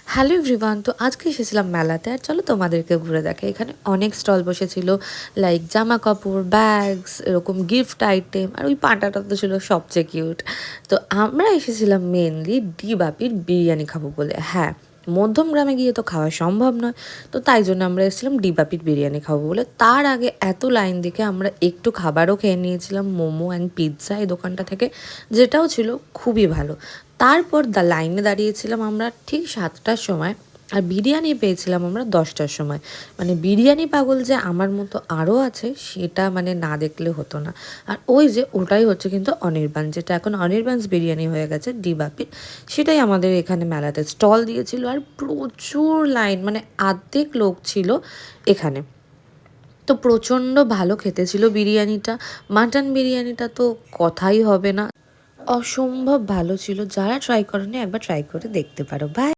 Hello everyone, তো আজকে এসেছিলাম মেলাতে। আর চলো তোমাদেরকে ঘুরে দেখে। এখানে অনেক স্টল বসেছিল, লাইক জামা কাপড়, ব্যাগস, এরকম গিফট আইটেম। আর ওই পাঁটাটা তো ছিল সবচেয়ে কিউট। তো আমরা এসেছিলাম মেনলি ডি বাপির বিরিয়ানি খাবো বলে। হ্যাঁ, মধ্যম গ্রামে গিয়ে তো খাওয়া সম্ভব নয়, তো তাই জন্য আমরা এসেছিলাম ডি বাপির বিরিয়ানি খাবো বলে। তার আগে এত লাইন দেখে আমরা একটু খাবারও খেয়ে নিয়েছিলাম, মোমো অ্যান্ড পিৎজা এই দোকানটা থেকে, যেটাও ছিল খুবই ভালো। তারপর লাইনে দাঁড়িয়েছিলাম আমরা ঠিক 7টার সময়, আর বিরিয়ানি পেয়েছিলাম আমরা 10টার সময়। মানে বিরিয়ানি পাগল যে আমার মতো আরও আছে সেটা মানে না দেখলে হতো না। আর ওই যে ওটাই হচ্ছে কিন্তু অনির্বাণ, যেটা এখন অনির্বাণস বিরিয়ানি হয়ে গেছে ডি বাপির, সেটাই আমাদের এখানে মেলাতে স্টল দিয়েছিল। আর প্রচুর লাইন, মানে অর্ধেক লোক ছিল এখানে। তো প্রচণ্ড ভালো খেতে ছিল বিরিয়ানিটা। মাটন বিরিয়ানিটা তো কথাই হবে না, অসম্ভব ভালো ছিল। যারা ট্রাই করেনি একবার ট্রাই করে দেখতে পারো। বাই।